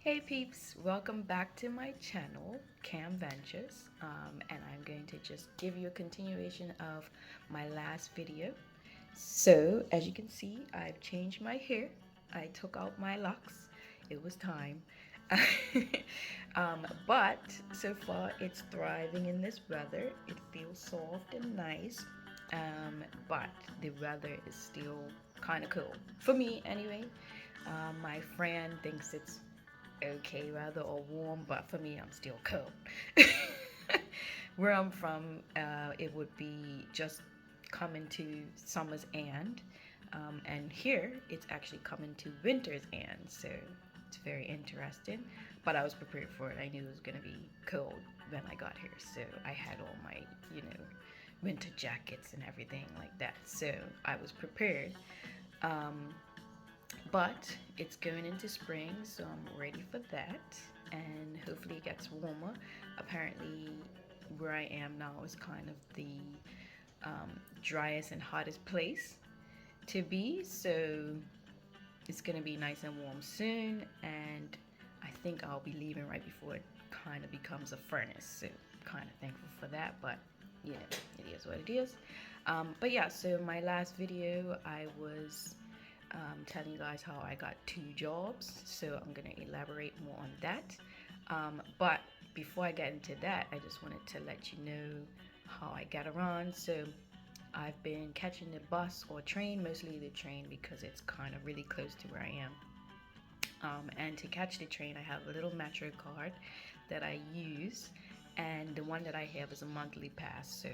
Hey peeps, welcome back to my channel, Cam Ventures, and I'm going to just give you a continuation of my last video. So, as you can see, I've changed my hair. I took out my locks. It was time. But so far, it's thriving in this weather. It feels soft and nice, but the weather is still kind of cool. For me, anyway. My friend thinks it's okay rather or warm, but for me I'm still cold. Where I'm from, it would be just coming to summer's end, and here it's actually coming to winter's end, so it's very interesting. But I was prepared for it. I knew it was going to be cold when I got here, so I had all my winter jackets and everything like that, so I was prepared. um, but it's going into spring, so I'm ready for that. And hopefully it gets warmer. Apparently, where I am now is kind of the driest and hottest place to be. So it's going to be nice and warm soon. And I think I'll be leaving right before it kind of becomes a furnace. So kind of thankful for that. But yeah, it is what it is. But yeah, so my last video, I was telling you guys how I got 2 jobs, so I'm gonna elaborate more on that. But before I get into that, I just wanted to let you know how I get around. So I've been catching the bus or train, mostly the train because it's kind of really close to where I am. And to catch the train, I have a little Metro card that I use, and the one that I have is a monthly pass, so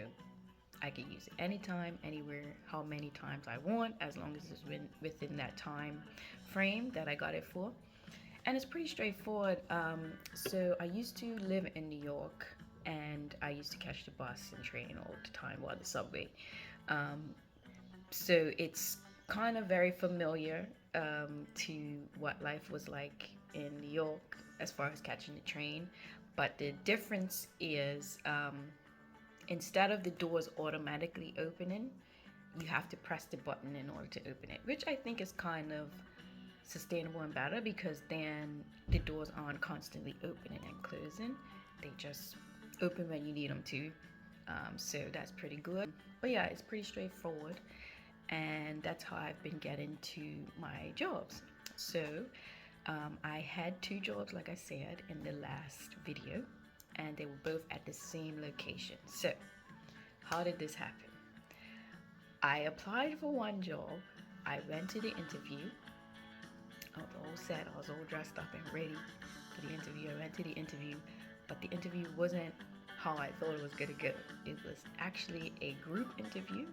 I can use it anytime, anywhere, how many times I want, as long as it's within that time frame that I got it for. And it's pretty straightforward. So I used to live in New York, and I used to catch the bus and train all the time, while the subway. Um, so it's kind of very familiar to what life was like in New York as far as catching the train. But the difference is, instead of the doors automatically opening, you have to press the button in order to open it, which I think is kind of sustainable and better because then the doors aren't constantly opening and closing. They just open when you need them to. So that's pretty good. But yeah, it's pretty straightforward. And that's how I've been getting to my jobs. So I had 2 jobs, like I said, in the last video, and they were both at the same location. So, how did this happen? I applied for one job, I went to the interview, I was all set, I was all dressed up and ready for the interview. I went to the interview, but the interview wasn't how I thought it was gonna go. It was actually a group interview,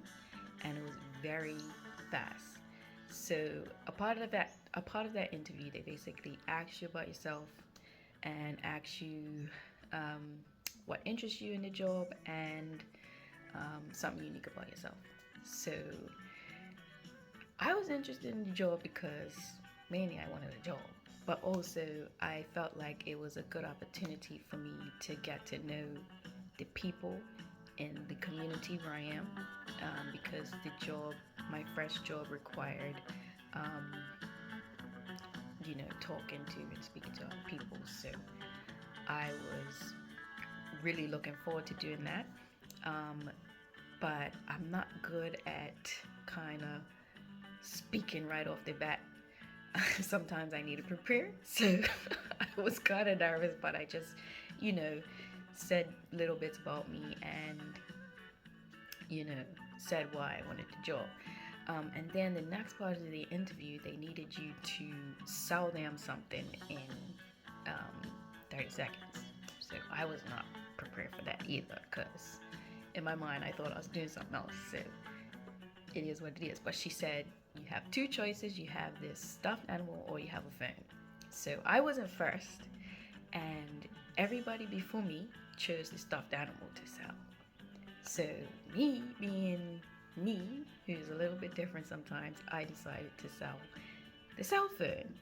and it was very fast. So a part of that interview, they basically ask you about yourself and ask you what interests you in the job and something unique about yourself. So I was interested in the job because mainly I wanted a job, but also I felt like it was a good opportunity for me to get to know the people in the community where I am, because my first job required, um, talking to and speaking to other people. So I was really looking forward to doing that. Um, but I'm not good at kind of speaking right off the bat. Sometimes I need to prepare. So I was kind of nervous, but I just, you know, said little bits about me and, said why I wanted the job. And then the next part of the interview, they needed you to sell them something in 30 seconds. So I was not prepared for that either because in my mind I thought I was doing something else. So it is what it is. But she said, you have 2 choices. You have this stuffed animal or you have a phone. So I wasn't first, and everybody before me chose the stuffed animal to sell. So me being me, who's a little bit different sometimes, I decided to sell the cell phone.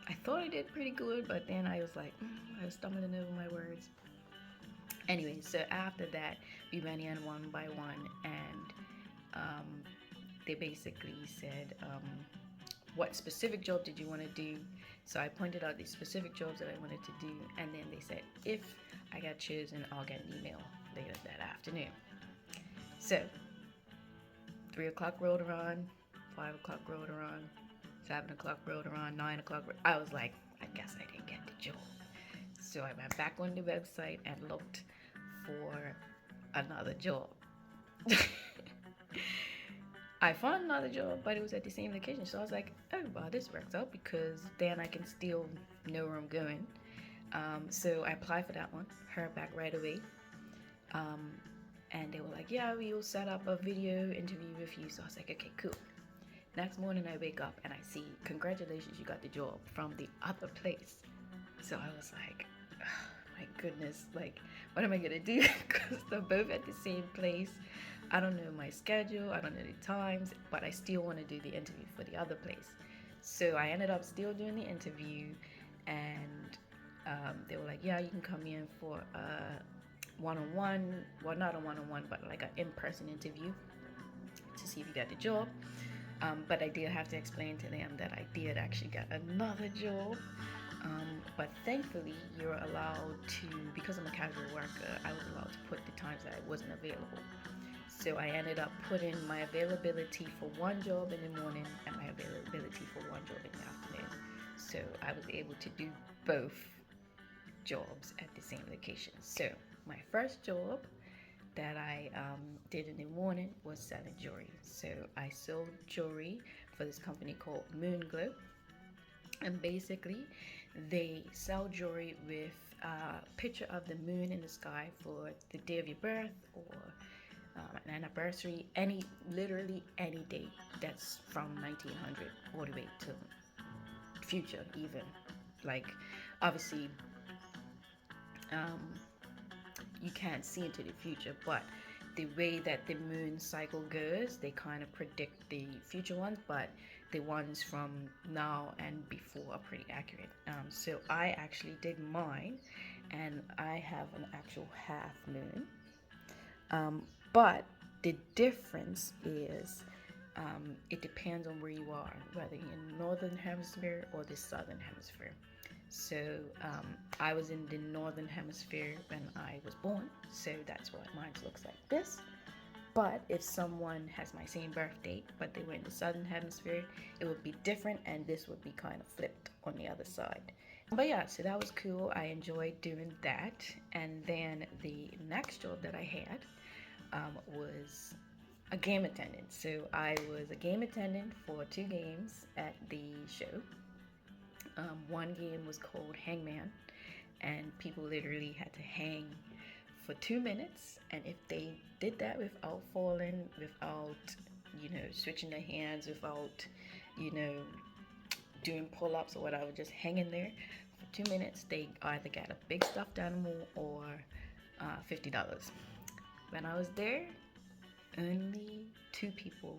I thought I did pretty good, but then I was like, I was stumbling over my words. Anyway, so after that, we went in one by one, and they basically said, what specific job did you want to do? So I pointed out the specific jobs that I wanted to do, and then they said if I got chosen, I'll get an email later that afternoon. So 3 o'clock rolled around, 5 o'clock rolled around, 7 o'clock rolled around, 9 o'clock. I was like, I guess I didn't get the job. So I went back on the website and looked for another job. I found another job, but it was at the same location. So I was like, oh, well, this works out because then I can still know where I'm going. So I applied for that one, heard back right away. And they were like, yeah, we will set up a video interview with you. So I was like, okay, cool. Next morning I wake up and I see, congratulations, you got the job from the other place. So I was like, oh, my goodness, like, what am I gonna do? Because they're both at the same place. I don't know my schedule, I don't know the times, but I still want to do the interview for the other place. So I ended up still doing the interview, and they were like, yeah, you can come in for a one-on-one, well, not a one-on-one, but like an in-person interview to see if you got the job. But I did have to explain to them that I did actually get another job. But thankfully, you're allowed to, because I'm a casual worker, I was allowed to put the times that I wasn't available. So I ended up putting my availability for one job in the morning and my availability for one job in the afternoon. So I was able to do both jobs at the same location. So my first job that I did in the morning was selling jewelry. So I sold jewelry for this company called MoonGlow. And basically, they sell jewelry with a picture of the moon in the sky for the day of your birth or an anniversary, literally any date that's from 1900 all the way to future even. Like, obviously, you can't see into the future, but the way that the moon cycle goes, they kind of predict the future ones, but the ones from now and before are pretty accurate. So I actually did mine, and I have an actual half moon. But the difference is it depends on where you are, whether you're in the northern hemisphere or the southern hemisphere. So I was in the northern hemisphere when I was born, so that's what mine looks like this. But if someone has my same birth date, but they were in the southern hemisphere, it would be different, and this would be kind of flipped on the other side. But yeah, so that was cool. I enjoyed doing that. And then the next job that I had was a game attendant. So I was a game attendant for 2 games at the show. One game was called Hangman, and people literally had to hang for 2 minutes, and if they did that without falling, without, switching their hands, without, doing pull-ups or whatever, just hanging there for 2 minutes, they either got a big stuffed animal or $50. When I was there, only 2 people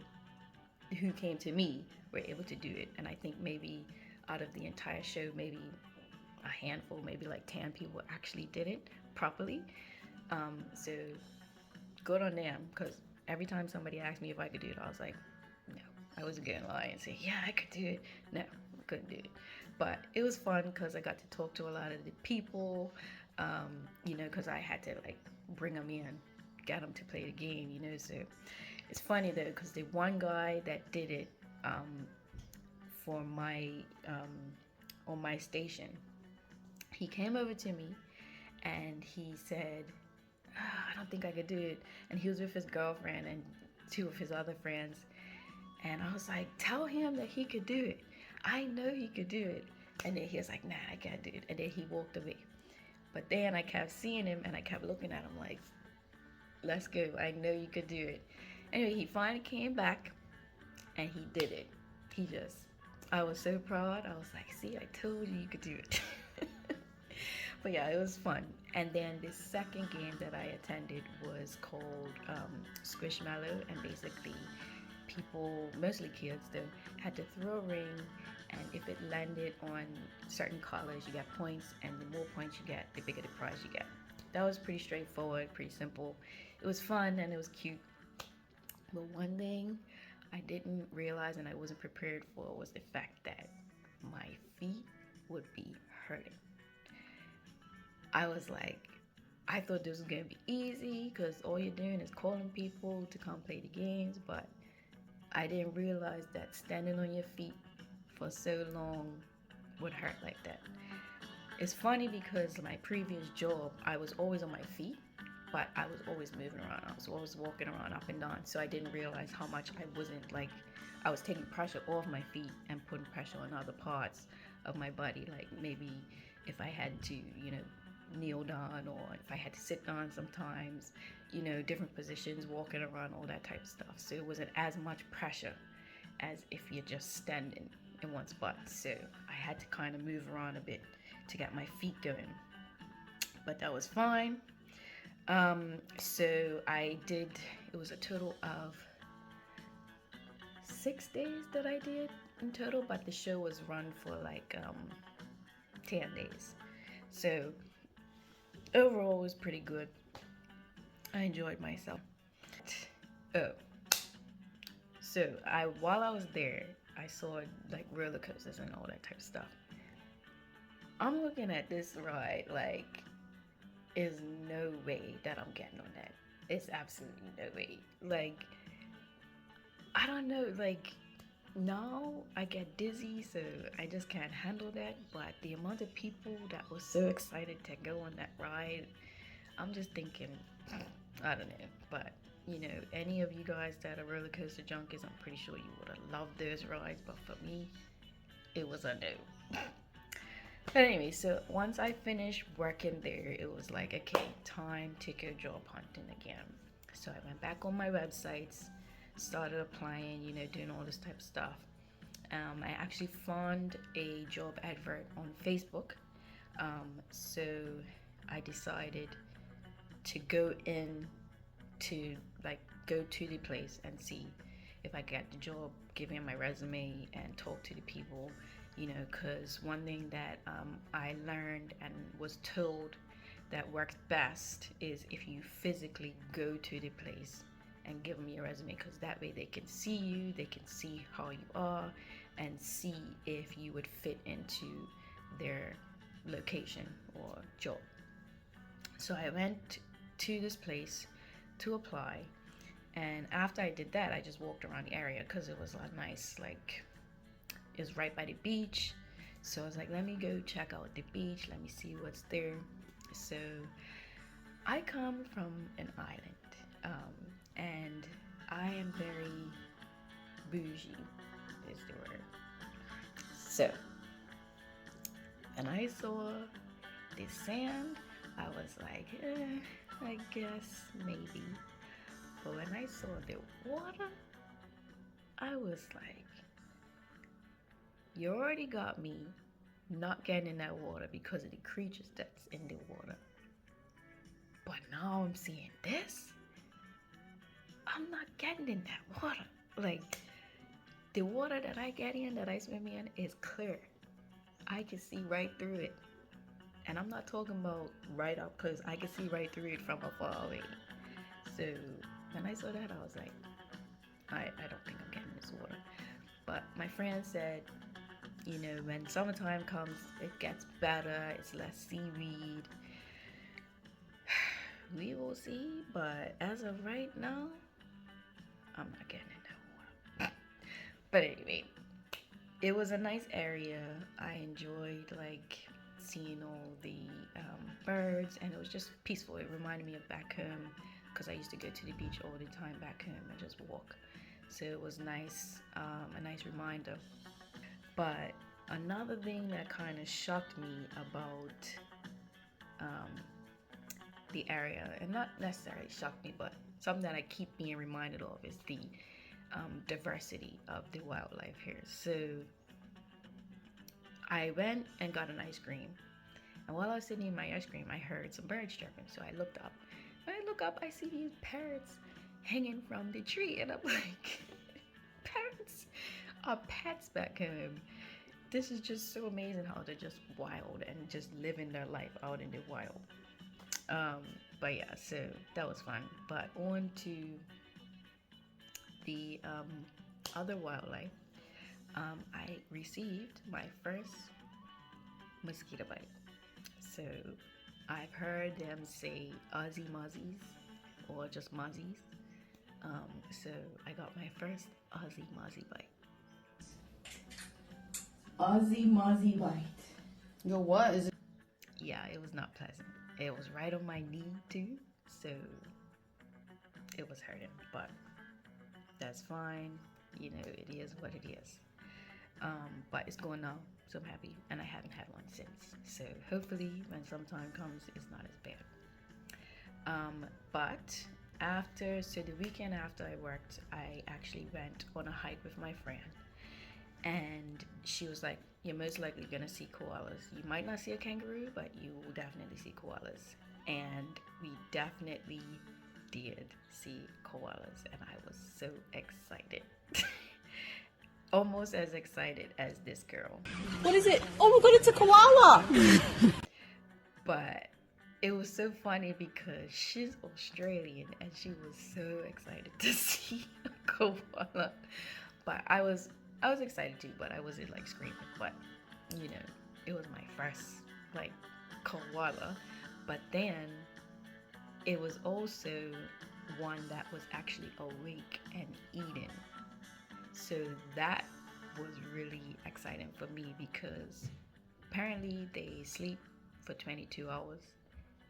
who came to me were able to do it, and I think maybe out of the entire show, maybe a handful, maybe like 10 people actually did it properly. So good on them, because every time somebody asked me if I could do it, I was like, no. I wasn't gonna lie and say, yeah, I could do it. No, I couldn't do it. But it was fun because I got to talk to a lot of the people, because I had to like bring them in, get them to play the game, So it's funny though, because the one guy that did it for my on my station, he came over to me and he said, I don't think I could do it. And he was with his girlfriend and 2 of his other friends. And I was like, tell him that he could do it. I know he could do it. And then he was like, nah, I can't do it. And then he walked away. But then I kept seeing him and I kept looking at him like, let's go. I know you could do it. Anyway, he finally came back and he did it. I was so proud. I was like, see, I told you could do it. But yeah, it was fun. And then the second game that I attended was called Squishmallow, and basically people, mostly kids though, had to throw a ring, and if it landed on certain colors, you get points, and the more points you get, the bigger the prize you get. That was pretty straightforward, pretty simple. It was fun and it was cute. But one thing I didn't realize and I wasn't prepared for was the fact that my feet would be hurting. I was like, I thought this was gonna be easy because all you're doing is calling people to come play the games, but I didn't realize that standing on your feet for so long would hurt like that. It's funny because my previous job, I was always on my feet, but I was always moving around. I was always walking around up and down, so I didn't realize how much I wasn't like, I was taking pressure off my feet and putting pressure on other parts of my body. Like maybe if I had to, kneel down, or if I had to sit down sometimes, different positions, walking around, all that type of stuff. So it wasn't as much pressure as if you're just standing in one spot. So I had to kind of move around a bit to get my feet going, but that was fine. So I did, it was a total of 6 days that I did in total, but the show was run for like 10 days. So overall it was pretty good. I enjoyed myself. Oh, so while I was there, I saw like roller coasters and all that type of stuff. I'm looking at this ride like, is no way that I'm getting on that. It's absolutely no way. Like, I don't know, like, now I get dizzy, so I just can't handle that. But the amount of people that was so excited to go on that ride, I'm just thinking, I don't know. But, any of you guys that are roller coaster junkies, I'm pretty sure you would have loved those rides. But for me, it was a no. But anyway, so once I finished working there, it was like, okay, time to go job hunting again. So I went back on my websites, started applying, doing all this type of stuff. I actually found a job advert on Facebook. So I decided to go in to go to the place and see if I get the job, give in my resume and talk to the people, because one thing that I learned and was told that works best is if you physically go to the place and give them your resume, because that way they can see you, they can see how you are, and see if you would fit into their location or job. So I went to this place to apply, and after I did that, I just walked around the area because it was a nice, like, it was right by the beach. So I was like, let me go check out the beach, let me see what's there. So I come from an island, and I am very bougie, is the word. So, and I saw the sand, I was like, I guess maybe. But when I saw the water, I was like, you already got me not getting in that water because of the creatures that's in the water. But now I'm seeing this. I'm not getting in that water. Like, the water that I get in, that I swim in, is clear. I can see right through it. And I'm not talking about right up close. I can see right through it from afar away. So when I saw that, I was like, I don't think I'm getting this water. But my friend said, when summertime comes, it gets better. It's less seaweed. We will see. But as of right now, I'm not getting in that water. But anyway, it was a nice area. I enjoyed seeing all the birds, and it was just peaceful. It reminded me of back home because I used to go to the beach all the time back home and just walk. So it was nice, a nice reminder. But another thing that kind of shocked me about the area, and not necessarily shocked me, but something that I keep being reminded of, is the diversity of the wildlife here. So I went and got an ice cream, and while I was sitting in my ice cream, I heard some birds chirping. So I looked up. When I look up, I see these parrots hanging from the tree, and I'm like, parrots are pets back home. This is just so amazing how they're just wild and just living their life out in the wild. But yeah, so that was fun. But on to the other wildlife, I received my first mosquito bite. So I've heard them say Aussie Mozzies or just Mozzies. So I got my first Aussie Mozzie bite. Aussie Mozzie bite. Yo, what is it? Yeah, it was not pleasant. It was right on my knee too, so it was hurting, but that's fine. You know, it is what it is. But it's going now, so I'm happy, and I haven't had one since. So hopefully, when some time comes, it's not as bad. But so the weekend after I worked, I actually went on a hike with my friend, and she was like, "You're most likely gonna see koalas. You might not see a kangaroo, but you will definitely see koalas." And we definitely did see koalas, and I was so excited. Almost as excited as this girl. What is it? Oh my god, it's a koala! But it was so funny because she's Australian and she was so excited to see a koala. But I was excited too, but I wasn't like screaming. But you know, it was my first like koala. But then it was also one that was actually awake and eating. So that was really exciting for me because apparently they sleep for 22 hours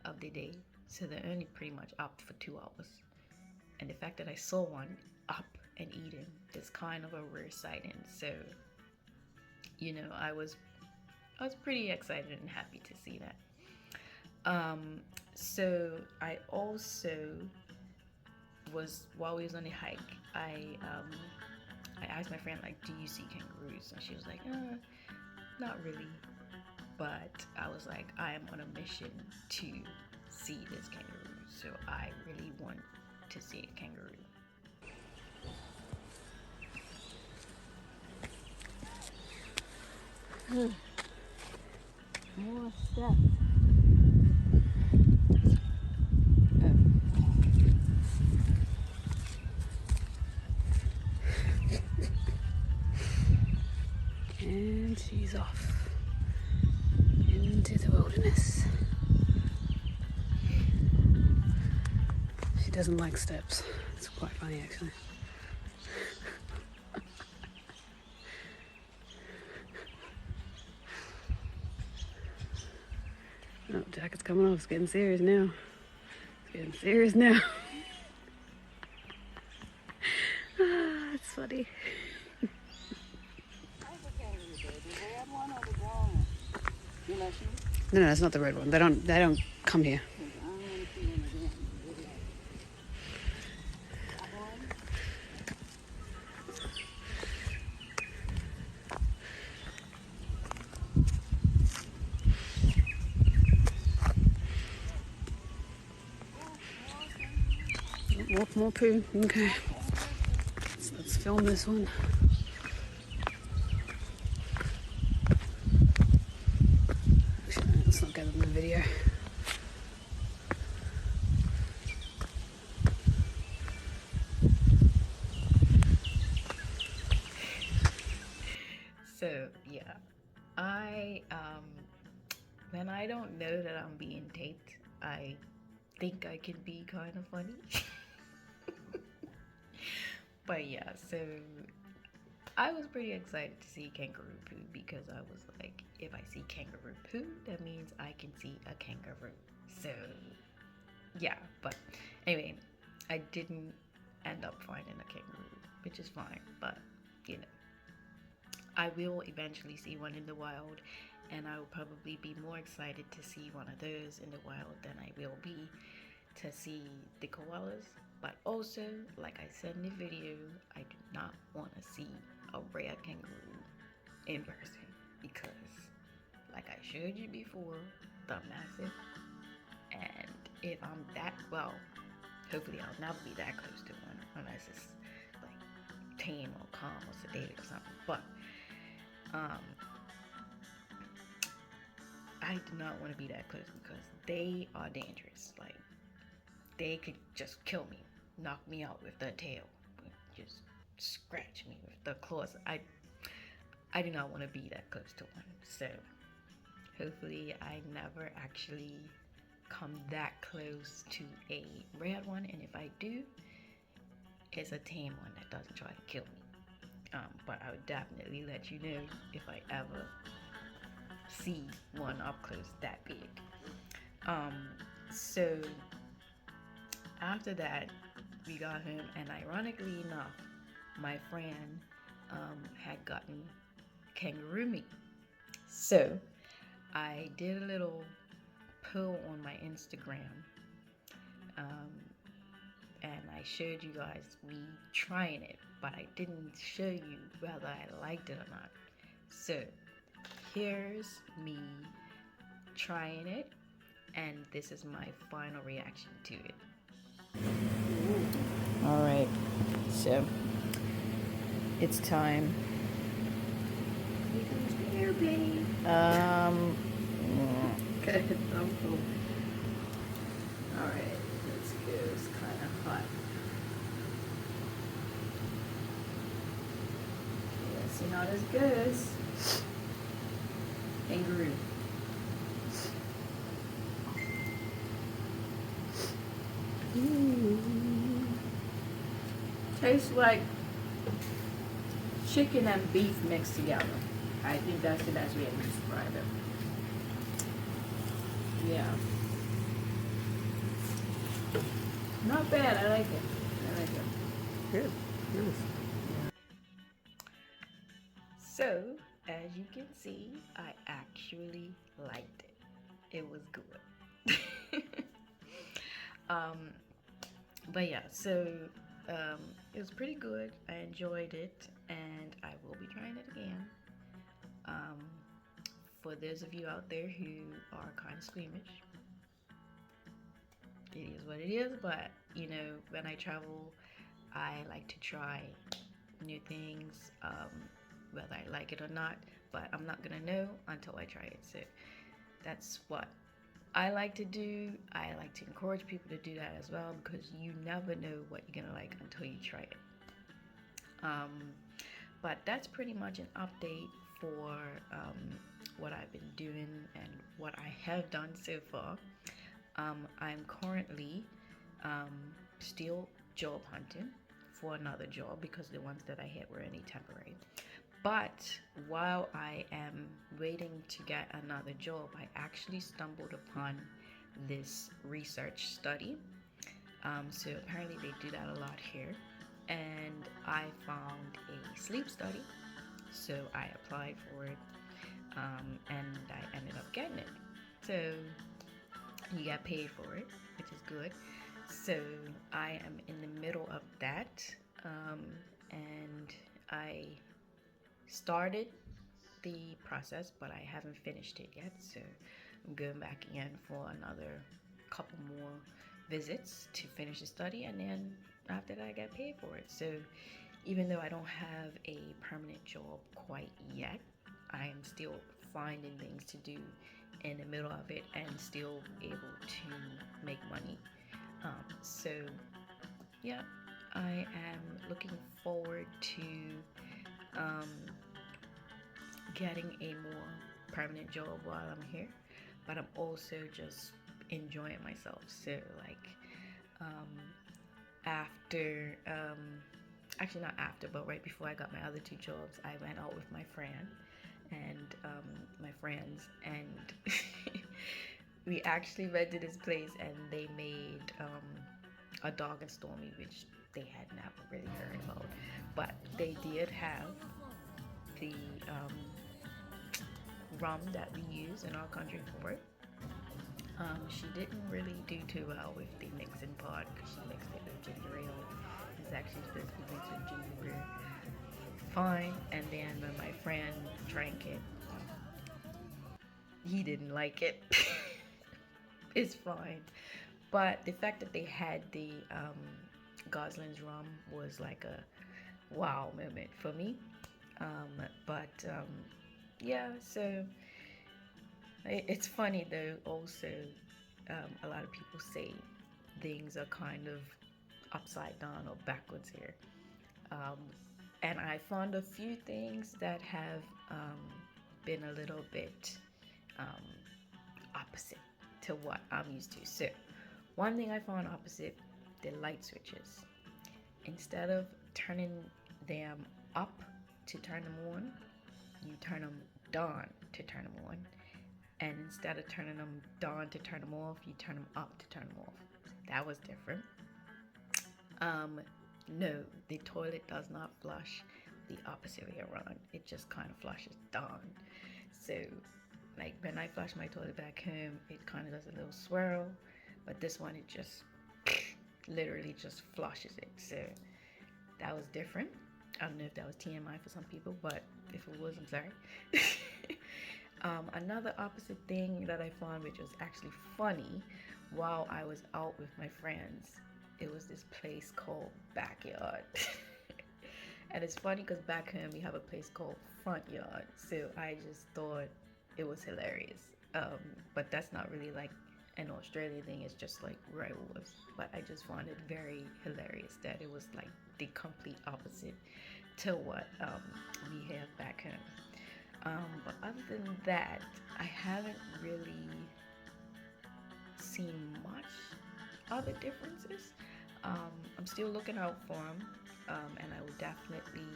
of the day. So they're only pretty much up for 2 hours. And the fact that I saw one up and eating is kind of a rare sighting. So, you know, I was pretty excited and happy to see that. So I also while we was on the hike, I asked my friend, like, do you see kangaroos? And she was like, not really. But I was like, I am on a mission to see this kangaroo. So I really want to see a kangaroo. More stuff. And she's off into the wilderness. She doesn't like steps. It's quite funny actually. Oh, jacket's coming off. It's getting serious now. It's getting serious now. It's funny. No, it's not the red one. They don't come here. More poo. Okay. Let's film this one. Actually, let's not get in the video. So yeah, when I don't know that I'm being taped, I think I can be kind of funny. But yeah, so I was pretty excited to see kangaroo poo because I was like, if I see kangaroo poo, that means I can see a kangaroo. So yeah, but anyway, I didn't end up finding a kangaroo, which is fine, but you know, I will eventually see one in the wild, and I will probably be more excited to see one of those in the wild than I will be to see the koalas. But also, like I said in the video, I do not want to see a rare kangaroo in person because, like I showed you before, they're massive, and if I'm hopefully I'll never be that close to one unless it's like tame or calm or sedated or something. But I do not want to be that close because they are dangerous. Like, they could just kill me, knock me out with their tail, just scratch me with the claws. I do not want to be that close to one. So hopefully I never actually come that close to a red one, and if I do, it's a tame one that doesn't try to kill me. But I would definitely let you know if I ever see one up close that big. So after that, we got home, and ironically enough, my friend had gotten kangaroo meat. So I did a little poll on my Instagram, and I showed you guys me trying it, but I didn't show you whether I liked it or not. So here's me trying it, and this is my final reaction to it. All right, so it's time. Here comes the air, babe. Good. I'm full. All right, let's go. It's kind of hot. Okay, let's see how this goes. Kangaroo. Tastes like chicken and beef mixed together. I think that's the best way to describe it. Yeah. Not bad. I like it. I like it. Good. Nice. So, as you can see, I actually liked it. It was good. But yeah, so it was pretty good. I enjoyed it, and I will be trying it again. For those of you out there who are kind of squeamish, it is what it is. But you know, when I travel, I like to try new things, whether I like it or not. But I'm not gonna know until I try it. So that's what I like to do. I like to encourage people to do that as well, because you never know what you're gonna like until you try it. But that's pretty much an update for what I've been doing and what I have done so far. I'm currently still job hunting for another job, because the ones that I had were only temporary. But while I am waiting to get another job, I actually stumbled upon this research study. So apparently they do that a lot here. And I found a sleep study. So I applied for it, and I ended up getting it. So you get paid for it, which is good. So I am in the middle of that, and I started the process, but I haven't finished it yet. So I'm going back again for another couple more visits to finish the study, and then after that I get paid for it. So even though I don't have a permanent job quite yet, I am still finding things to do in the middle of it and still able to make money. So yeah, I am looking forward to getting a more permanent job while I'm here, but I'm also just enjoying myself. So like after actually not after, but right before I got my other two jobs, I went out with my friend and my friends, and we actually went to this place, and they made a dog and stormy, which they had never really heard about, but they did have the rum that we use in our country for it. She didn't really do too well with the mixing part, because she mixed it with ginger ale. It's actually supposed to be mixed with ginger ale. Fine. And then when my friend drank it, he didn't like it. It's fine. But the fact that they had the Gosling's rum was like a wow moment for me. Yeah, so it's funny though. Also, a lot of people say things are kind of upside down or backwards here. and I found a few things that have been a little bit um, opposite to what I'm used to. So, one thing I found opposite, the light switches. Instead of turning them up to turn them on, you turn them down to turn them on. And instead of turning them down to turn them off, you turn them up to turn them off. That was different. No, the toilet does not flush the opposite way around. It just kind of flushes down. So, like when I flush my toilet back home, it kind of does a little swirl, but this one it just literally just flushes it. So that was different. I don't know if that was TMI for some people, but if it was, I'm sorry. Another opposite thing that I found, which was actually funny, while I was out with my friends, it was this place called Backyard. And it's funny because back home we have a place called Front Yard. So I just thought it was hilarious. But that's not really like an Australian thing, it's just like where I was. But I just found it very hilarious that it was like the complete opposite to what we have back home. But other than that, I haven't really seen much other differences. I'm still looking out for them, and I will definitely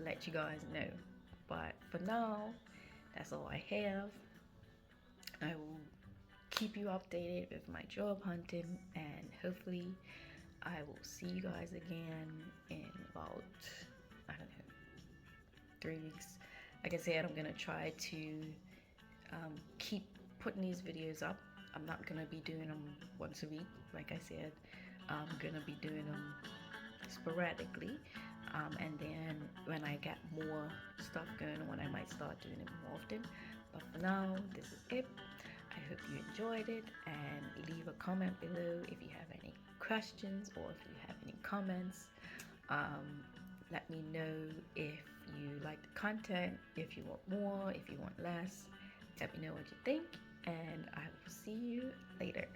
let you guys know. But for now, that's all I have. I will keep you updated with my job hunting, and hopefully, I will see you guys again in about, I don't know, 3 weeks. Like I said, I'm gonna try to keep putting these videos up. I'm not gonna be doing them once a week. Like I said, I'm gonna be doing them sporadically. And then when I get more stuff going on, I might start doing it more often. But for now, this is it. I hope you enjoyed it, and leave a comment below if you have any questions or if you have any comments. Let me know if you like the content, if you want more, if you want less. Let me know what you think, and I will see you later.